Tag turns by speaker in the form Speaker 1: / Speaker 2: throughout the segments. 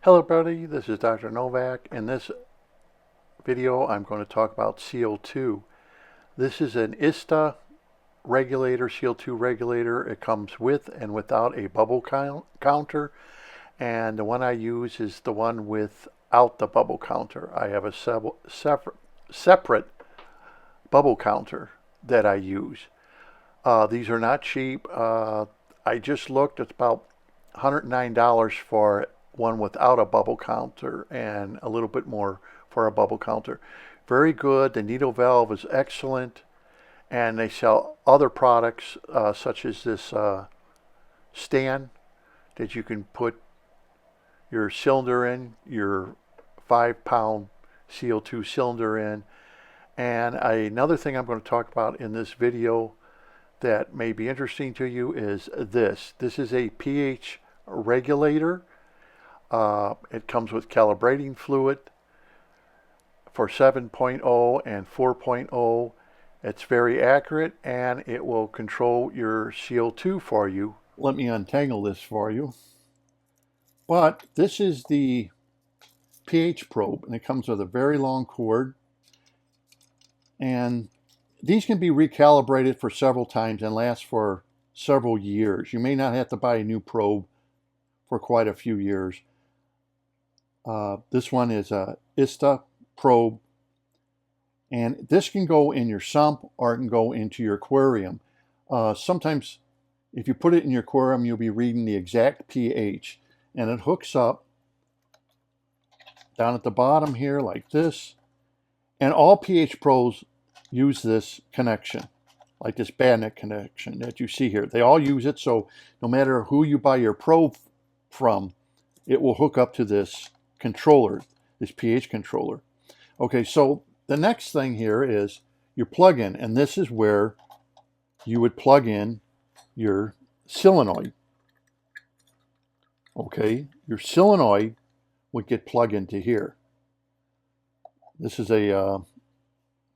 Speaker 1: Hello everybody, this is Dr. Novak. In this video I'm going to talk about CO2. This is an ISTA regulator, CO2 regulator. It comes with and without a bubble counter, and the one I use is the one without the bubble counter. I have a separate bubble counter that I use. These are not cheap. I just looked, it's about $109 for one without a bubble counter and a little bit more for a bubble counter. Very good. The needle valve is excellent, and they sell other products such as this stand that you can put your cylinder in, your 5-pound CO2 cylinder in. And another thing I'm going to talk about in this video that may be interesting to you is this. This is a pH regulator. It comes with calibrating fluid for 7.0 and 4.0. It's very accurate, and it will control your CO2 for you. Let me untangle this for you. But this is the pH probe, and it comes with a very long cord. And these can be recalibrated for several times and last for several years. You may not have to buy a new probe for quite a few years. This one is a ISTA probe, and this can go in your sump or it can go into your aquarium. Sometimes if you put it in your aquarium, you'll be reading the exact pH, and it hooks up down at the bottom here like this. And all pH probes use this connection, like this bagnet connection that you see here. They all use it, so no matter who you buy your probe from, it will hook up to this controller, this pH controller. Okay, so the next thing here is your plug-in, and this is where you would plug in your solenoid. Okay, your solenoid would get plugged into here. This is a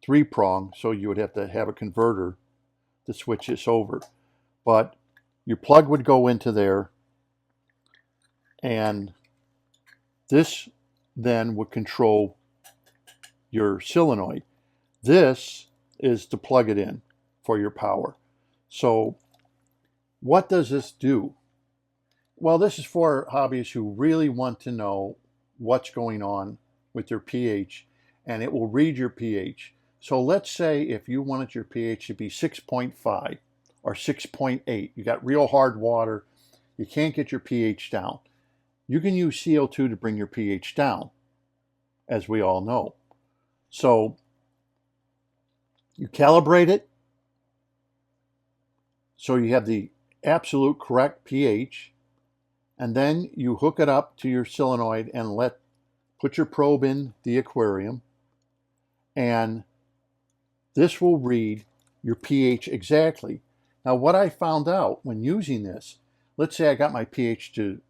Speaker 1: 3-prong, so you would have to have a converter to switch this over. But your plug would go into there, and this then would control your solenoid. This is to plug it in for your power. So what does this do? Well, this is for hobbyists who really want to know what's going on with your pH, and it will read your pH. So let's say if you wanted your pH to be 6.5 or 6.8, you got real hard water, you can't get your pH down. You can use CO2 to bring your pH down, as we all know. So you calibrate it so you have the absolute correct pH, and then you hook it up to your solenoid and put your probe in the aquarium, and this will read your pH exactly. Now, what I found out when using this, let's say I got my pH to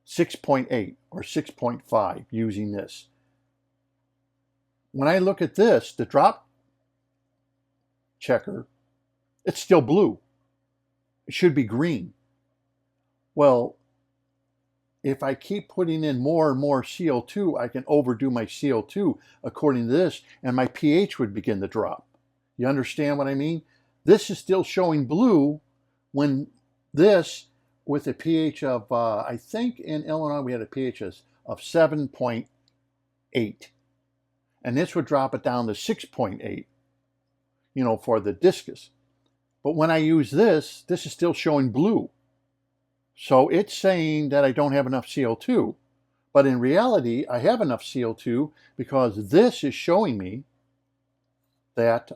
Speaker 1: 6.8 or 6.5 using this. When I look at this, the drop checker, it's still blue. It should be green. Well, if I keep putting in more and more CO2, I can overdo my CO2 according to this, and my pH would begin to drop. You understand what I mean? This is still showing blue when this, with a pH of, I think in Illinois we had a pH of 7.8. And this would drop it down to 6.8, for the discus. But when I use this, this is still showing blue. So it's saying that I don't have enough CO2. But in reality, I have enough CO2 because this is showing me that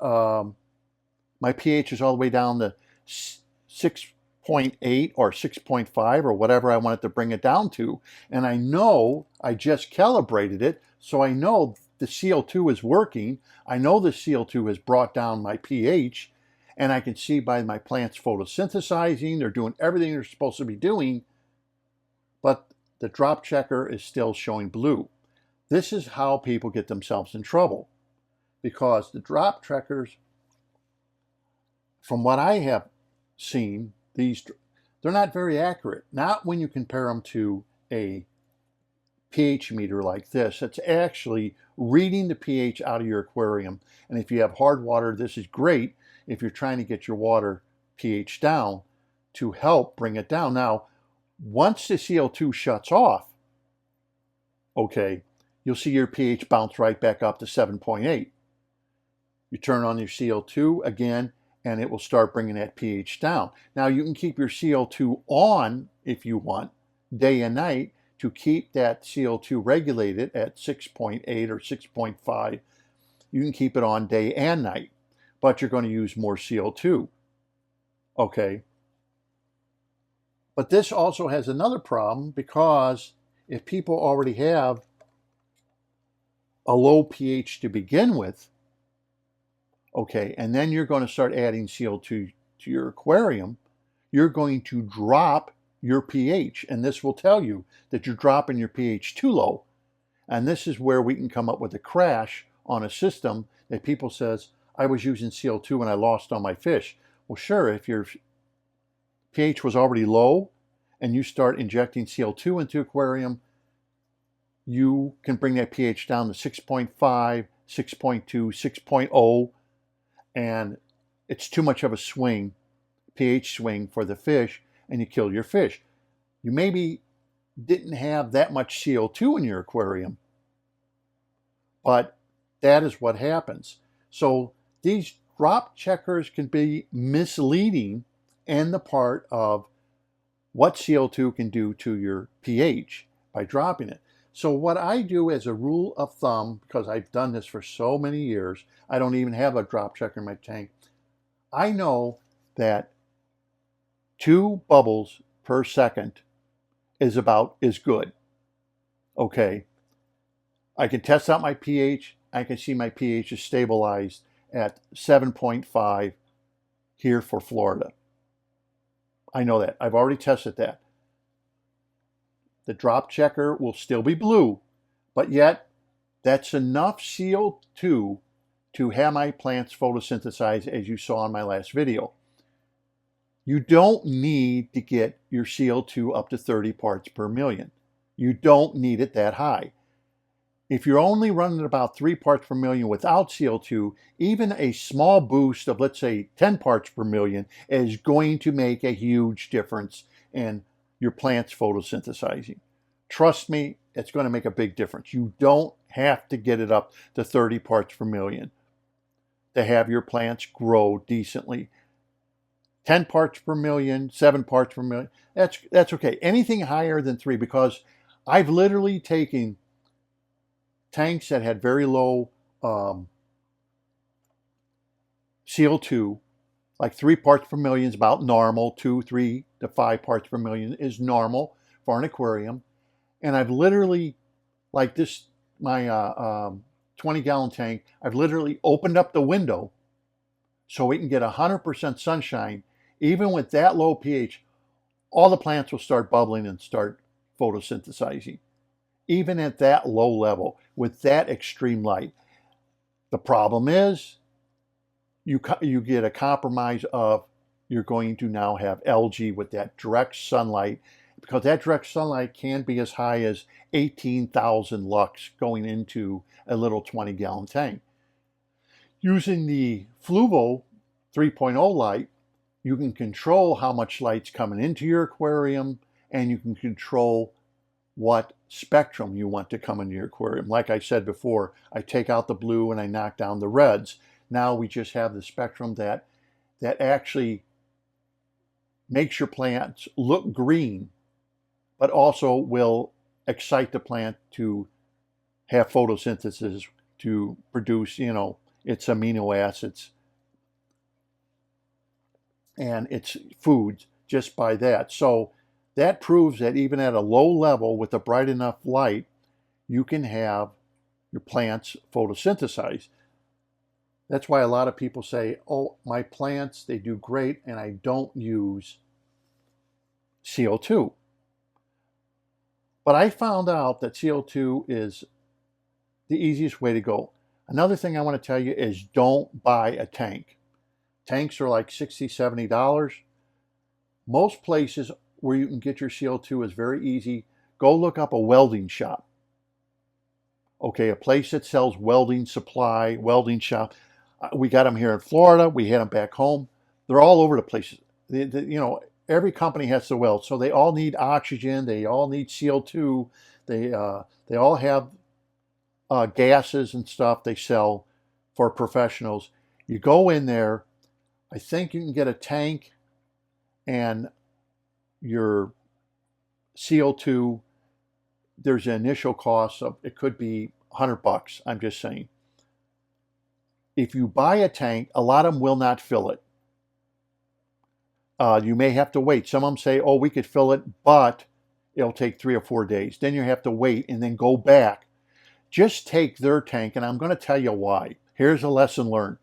Speaker 1: my pH is all the way down to 6.8 or 6.5 or whatever I wanted to bring it down to. And I know I just calibrated it, so I know the CO2 is working. I know the CO2 has brought down my pH, and I can see by my plants photosynthesizing, they're doing everything they're supposed to be doing, but the drop checker is still showing blue. This is how people get themselves in trouble, because the drop checkers, from what I have seen, they're not very accurate. Not when you compare them to a pH meter like this. It's actually reading the pH out of your aquarium. And if you have hard water, this is great if you're trying to get your water pH down to help bring it down. Now, once the CO2 shuts off, okay, you'll see your pH bounce right back up to 7.8. You turn on your CO2 again, and it will start bringing that pH down. Now, you can keep your CO2 on if you want, day and night, to keep that CO2 regulated at 6.8 or 6.5. You can keep it on day and night, but you're going to use more CO2. Okay. But this also has another problem, because if people already have a low pH to begin with, okay, and then you're going to start adding CO2 to your aquarium, you're going to drop your pH, and this will tell you that you're dropping your pH too low. And this is where we can come up with a crash on a system that people says, I was using CO2 and I lost all my fish. Well, sure, if your pH was already low and you start injecting CO2 into aquarium, you can bring that pH down to 6.5, 6.2, 6.0, and it's too much of a swing, pH swing for the fish, and you kill your fish. You maybe didn't have that much CO2 in your aquarium, but that is what happens. So these drop checkers can be misleading in the part of what CO2 can do to your pH by dropping it. So what I do as a rule of thumb, because I've done this for so many years, I don't even have a drop checker in my tank. I know that 2 bubbles per second is good. Okay. I can test out my pH. I can see my pH is stabilized at 7.5 here for Florida. I know that. I've already tested that. The drop checker will still be blue, but yet that's enough CO2 to have my plants photosynthesize, as you saw in my last video. You don't need to get your CO2 up to 30 parts per million. You don't need it that high. If you're only running about 3 parts per million without CO2, even a small boost of, let's say, 10 parts per million is going to make a huge difference in your plants photosynthesizing. Trust me, it's going to make a big difference. You don't have to get it up to 30 parts per million to have your plants grow decently. 10 parts per million, 7 parts per million, that's okay. Anything higher than 3, because I've literally taken tanks that had very low CO2, like 3 parts per million is about normal, 2, 3 to 5 parts per million is normal for an aquarium. And I've literally, like this, my 20-gallon tank, I've literally opened up the window so we can get 100% sunshine. Even with that low pH, all the plants will start bubbling and start photosynthesizing. Even at that low level, with that extreme light. The problem is, you get a compromise of, you're going to now have algae with that direct sunlight, because that direct sunlight can be as high as 18,000 lux going into a little 20-gallon tank. Using the Fulva 3.0 light, you can control how much light's coming into your aquarium, and you can control what spectrum you want to come into your aquarium. Like I said before, I take out the blue and I knock down the reds. Now we just have the spectrum that actually makes your plants look green, but also will excite the plant to have photosynthesis to produce, its amino acids and its foods just by that. So that proves that even at a low level with a bright enough light, you can have your plants photosynthesize. That's why a lot of people say, oh, my plants, they do great and I don't use CO2. But I found out that CO2 is the easiest way to go. Another thing I want to tell you is, don't buy a tank. Tanks are like $60, $70. Most places where you can get your CO2 is very easy. Go look up a welding shop. Okay, a place that sells welding supply, welding shop. We got them here in Florida. We had them back home. They're all over the place. You know, every company has to weld, so they all need oxygen. They all need CO2. They all have gases and stuff they sell for professionals. You go in there. I think you can get a tank and your CO2. There's an initial cost of, it could be $100. I'm just saying. If you buy a tank, a lot of them will not fill it. You may have to wait. Some of them say, oh, we could fill it, but it'll take 3 or 4 days. Then you have to wait and then go back. Just take their tank, and I'm going to tell you why. Here's a lesson learned.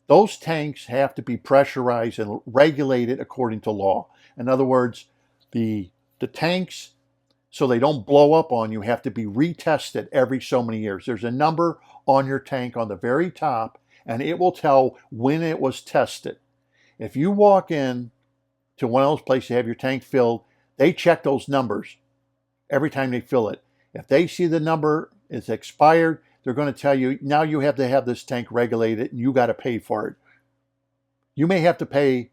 Speaker 1: Those tanks have to be pressurized and regulated according to law. In other words, the tanks, so they don't blow up on you, have to be retested every so many years. There's a number on your tank on the very top, and it will tell when it was tested. If you walk in to one of those places to have your tank filled, they check those numbers every time they fill it. If they see the number is expired, they're going to tell you, now you have to have this tank regulated and you got to pay for it. You may have to pay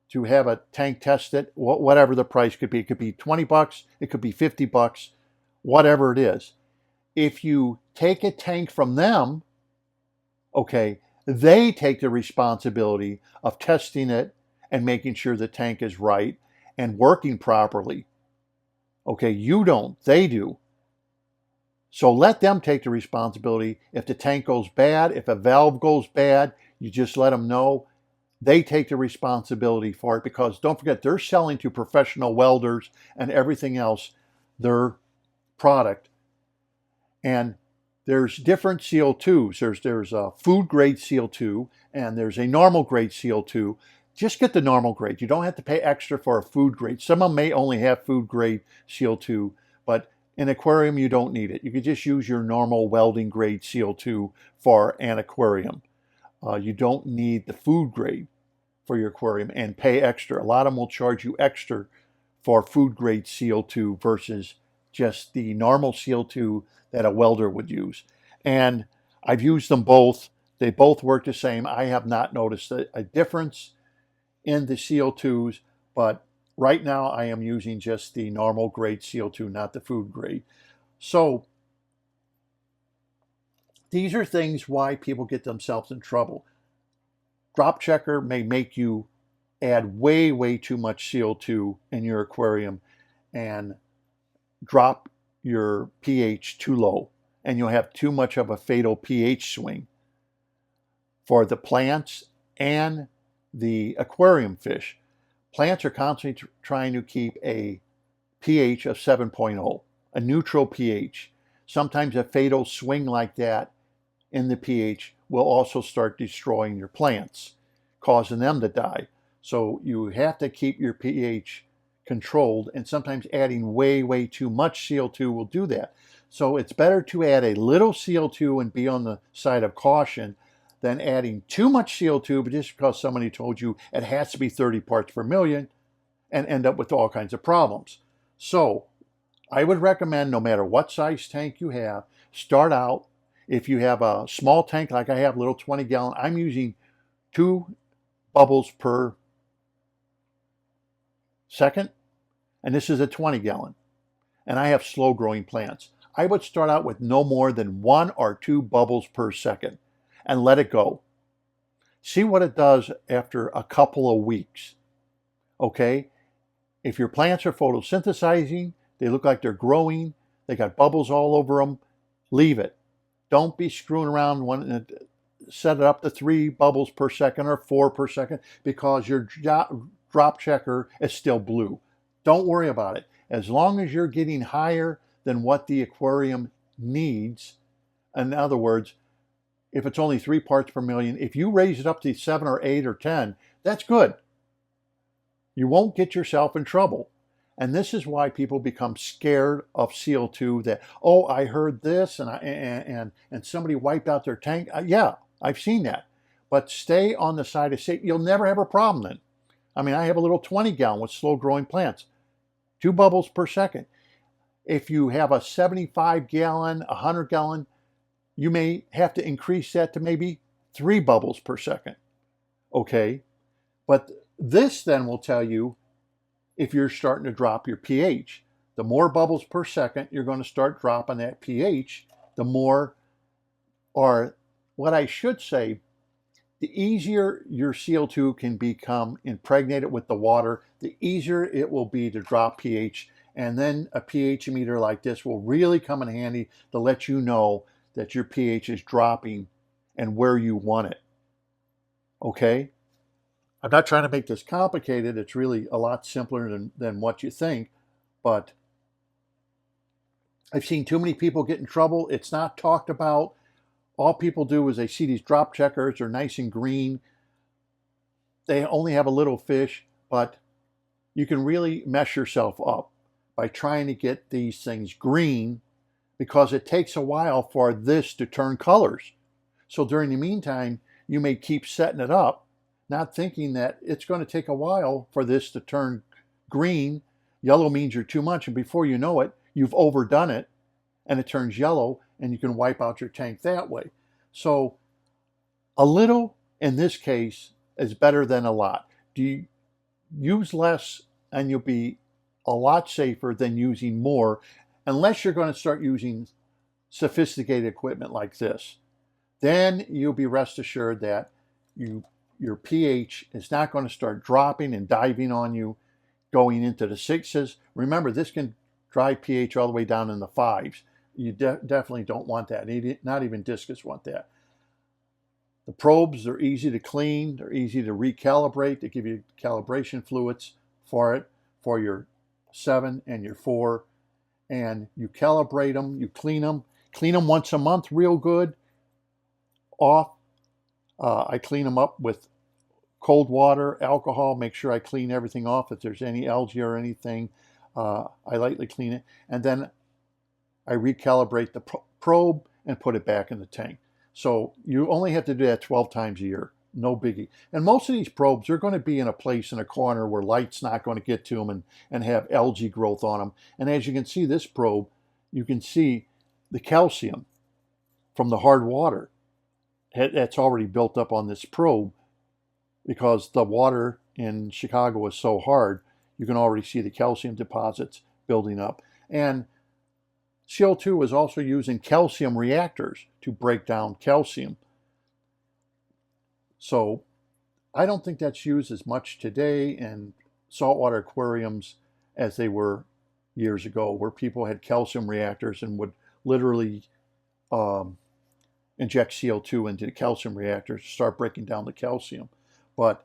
Speaker 1: to have a tank tested, whatever the price could be. It could be $20, it could be $50, whatever it is. If you take a tank from them, okay, they take the responsibility of testing it and making sure the tank is right and working properly. Okay, you don't, they do. So let them take the responsibility. If the tank goes bad, if a valve goes bad, you just let them know. They take the responsibility for it, because don't forget, they're selling to professional welders and everything else, their product. And there's different CO2s. There's a food grade CO2 and there's a normal grade CO2. Just get the normal grade. You don't have to pay extra for a food grade. Some of them may only have food grade CO2, but in aquarium you don't need it. You can just use your normal welding grade CO2 for an aquarium. You don't need the food grade for your aquarium and pay extra. A lot of them will charge you extra for food grade CO2 versus just the normal CO2 that a welder would use. And I've used them both. They both work the same. I have not noticed a difference in the CO2s, but right now I am using just the normal grade CO2, not the food grade. So these are things why people get themselves in trouble. Drop checker may make you add way too much CO2 in your aquarium and drop your pH too low, and you'll have too much of a fatal pH swing for the plants and the aquarium fish. Plants are constantly trying to keep a pH of 7.0, a neutral pH. Sometimes a fatal swing like that in the pH will also start destroying your plants, causing them to die. So you have to keep your pH controlled, and sometimes adding way too much CO2 will do that. So it's better to add a little CO2 and be on the side of caution than adding too much CO2, but just because somebody told you it has to be 30 parts per million, and end up with all kinds of problems. So I would recommend, no matter what size tank you have, start out. If you have a small tank like I have, little 20 gallon, I'm using 2 bubbles per second, and this is a 20 gallon. And I have slow growing plants. I would start out with no more than 1 or 2 bubbles per second and let it go. See what it does after a couple of weeks. Okay? If your plants are photosynthesizing, they look like they're growing, they got bubbles all over them, leave it. Don't be screwing around set it up to 3 bubbles per second or 4 per second, because your drop checker is still blue. Don't worry about it. As long as you're getting higher than what the aquarium needs, in other words, if it's only 3 parts per million, if you raise it up to 7 or 8 or 10, that's good. You won't get yourself in trouble. And this is why people become scared of CO2, that, oh, I heard this and somebody wiped out their tank. Yeah, I've seen that. But stay on the side of safety. You'll never have a problem then. I mean, I have a little 20 gallon with slow growing plants, 2 bubbles per second. If you have a 75 gallon, 100 gallon, you may have to increase that to maybe 3 bubbles per second. Okay, but this then will tell you if you're starting to drop your pH. The more bubbles per second you're going to start dropping that pH, the more, or what I should say, the easier your CO2 can become impregnated with the water, the easier it will be to drop pH. And then a pH meter like this will really come in handy to let you know that your pH is dropping and where you want it. Okay? I'm not trying to make this complicated. It's really a lot simpler than what you think. But I've seen too many people get in trouble. It's not talked about. All people do is they see these drop checkers. They're nice and green. They only have a little fish, but you can really mess yourself up by trying to get these things green, because it takes a while for this to turn colors. So during the meantime, you may keep setting it up, not thinking that it's going to take a while for this to turn green. Yellow means you're too much, and before you know it, you've overdone it and it turns yellow, and you can wipe out your tank that way. So a little in this case is better than a lot. Do you use less and you'll be a lot safer than using more, unless you're going to start using sophisticated equipment like this. Then you'll be rest assured that your pH is not going to start dropping and diving on you, going into the 6s. Remember, this can drive pH all the way down in the 5s. You definitely don't want that. Not even discus want that. The probes are easy to clean. They're easy to recalibrate. They give you calibration fluids for it, for your 7 and your 4. And you calibrate them, you clean them. Clean them once a month real good. Off. I clean them up with cold water, alcohol, make sure I clean everything off. If there's any algae or anything, I lightly clean it. And then I recalibrate the probe and put it back in the tank. So you only have to do that 12 times a year. No biggie. And most of these probes are going to be in a place in a corner where light's not going to get to them and have algae growth on them. And as you can see, this probe, you can see the calcium from the hard water that's already built up on this probe, because the water in Chicago is so hard. You can already see the calcium deposits building up. And CO2 is also used in calcium reactors to break down calcium. So I don't think that's used as much today in saltwater aquariums as they were years ago, where people had calcium reactors and would literally inject CO2 into the calcium reactors to start breaking down the calcium. But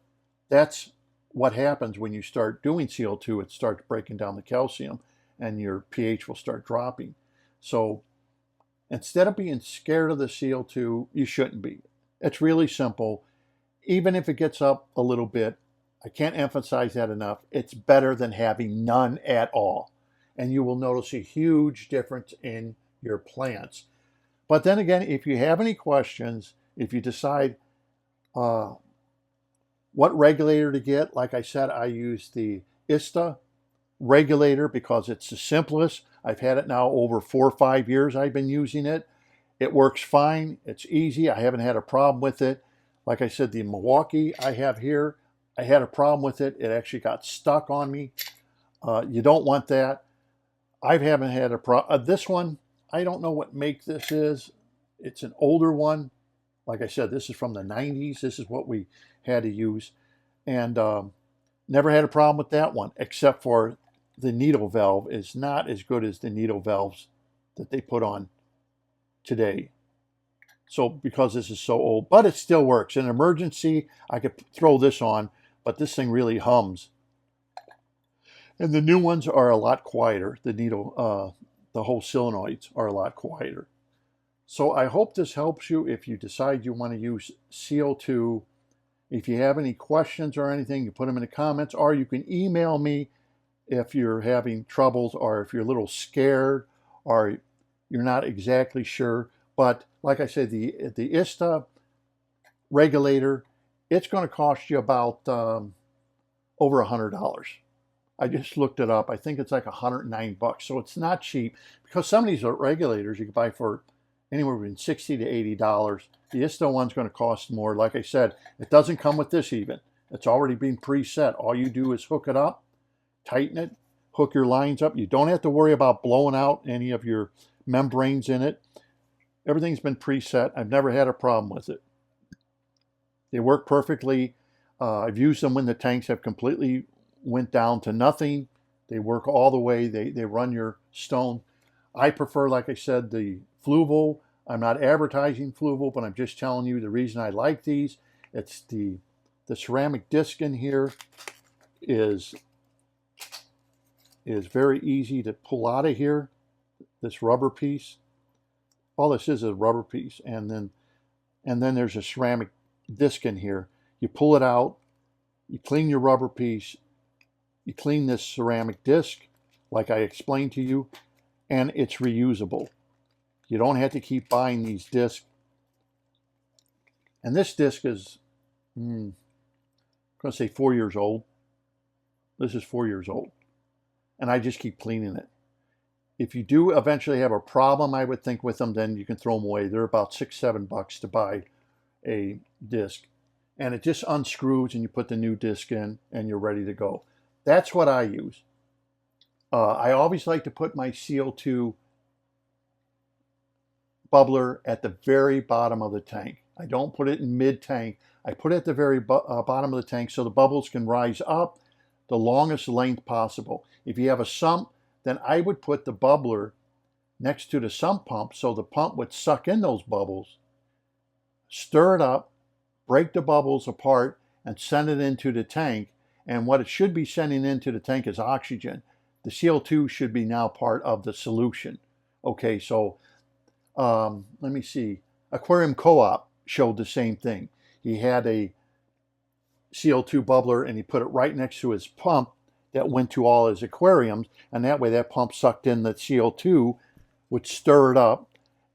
Speaker 1: that's what happens when you start doing CO2. It starts breaking down the calcium and your pH will start dropping. So instead of being scared of the CO2, you shouldn't be. It's really simple. Even if it gets up a little bit, I can't emphasize that enough. It's better than having none at all. And you will notice a huge difference in your plants. But then again, if you have any questions, if you decide what regulator to get, like I said, I use the ISTA regulator because it's the simplest. I've had it now over 4 or 5 years. I've been using it. It works fine. It's easy. I haven't had a problem with it. Like I said, the Milwaukee I have here, I had a problem with it. It actually got stuck on me. You don't want that. I haven't had a problem. This one, I don't know what make this is. It's an older one. Like I said, this is from the 90s. This is what we had to use. And never had a problem with that one, except for the needle valve is not as good as the needle valves that they put on today. So because this is so old, but it still works. In an emergency, I could throw this on, but this thing really hums. And the new ones are a lot quieter. The needle, the whole solenoids are a lot quieter. So I hope this helps you if you decide you want to use CO2. If you have any questions or anything, you put them in the comments, or you can email me if you're having troubles, or if you're a little scared, or you're not exactly sure. But like I said, the ISTA regulator, it's going to cost you about over $100. I just looked it up. I think it's like $109. So it's not cheap, because some of these regulators you can buy for anywhere between $60 to $80. The ISTA one's going to cost more. Like I said, it doesn't come with this even. It's already been preset. All you do is hook it up, tighten it, hook your lines up. You don't have to worry about blowing out any of your membranes in it. Everything's been preset. I've never had a problem with it. They work perfectly. I've used them when the tanks have completely went down to nothing. They work all the way. They run your stone. I prefer, like I said, the Fulva. I'm not advertising Fulva, but I'm just telling you the reason I like these. It's the ceramic disc in here is very easy to pull out of here. This rubber piece. All this is a rubber piece, and then there's a ceramic disc in here. You pull it out, you clean your rubber piece, you clean this ceramic disc, like I explained to you, and it's reusable. You don't have to keep buying these discs. And this disc is, I'm going to say 4 years old. This is 4 years old. And I just keep cleaning it. If you do eventually have a problem, I would think, with them, then you can throw them away. They're about $6, $7 to buy a disc. And it just unscrews and you put the new disc in and you're ready to go. That's what I use. I always like to put my CO2 bubbler at the very bottom of the tank. I don't put it in mid-tank. I put it at the very bottom of the tank so the bubbles can rise up the longest length possible. If you have a sump, then I would put the bubbler next to the sump pump so the pump would suck in those bubbles, stir it up, break the bubbles apart, and send it into the tank. And what it should be sending into the tank is oxygen. The CO2 should be now part of the solution. Okay, so let me see. Aquarium Co-op showed the same thing. He had a CO2 bubbler and he put it right next to his pump that went to all his aquariums, and that way that pump sucked in the CO2, would stir it up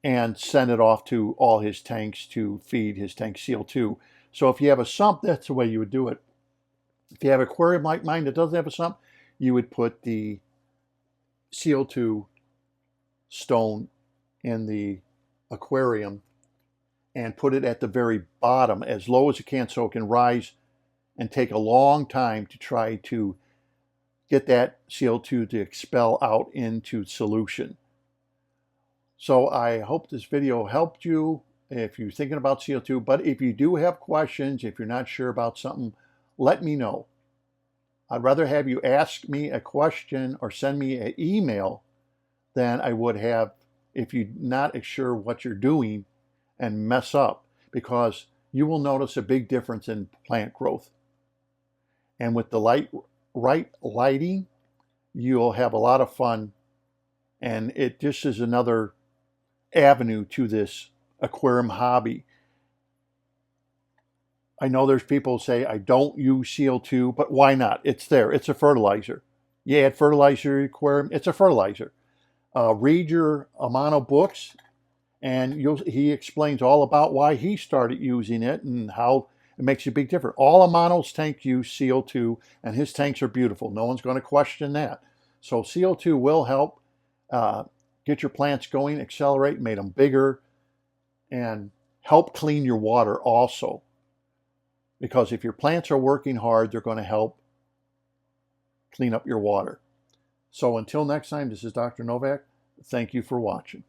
Speaker 1: and send it off to all his tanks to feed his tank CO2. So if you have a sump, that's the way you would do it. If you have an aquarium like mine that doesn't have a sump, you would put the CO2 stone in the aquarium and put it at the very bottom, as low as you can, so it can rise and take a long time to try to get that CO2 to expel out into solution. So I hope this video helped you if you're thinking about CO2. But if you do have questions, if you're not sure about something, let me know. I'd rather have you ask me a question or send me an email than I would have if you're not sure what you're doing and mess up, because you will notice a big difference in plant growth. And with the right lighting, you'll have a lot of fun, and it just is another avenue to this aquarium hobby. I know there's people who say I don't use CO2, but why not? It's there. It's a fertilizer. You add fertilizer to your aquarium, it's a fertilizer. Read your Amano books, and he explains all about why he started using it and how it makes a big difference. All Amano's tanks use CO2, and his tanks are beautiful. No one's going to question that. So CO2 will help get your plants going, accelerate, make them bigger, and help clean your water also. Because if your plants are working hard, they're going to help clean up your water. So until next time, this is Dr. Novak. Thank you for watching.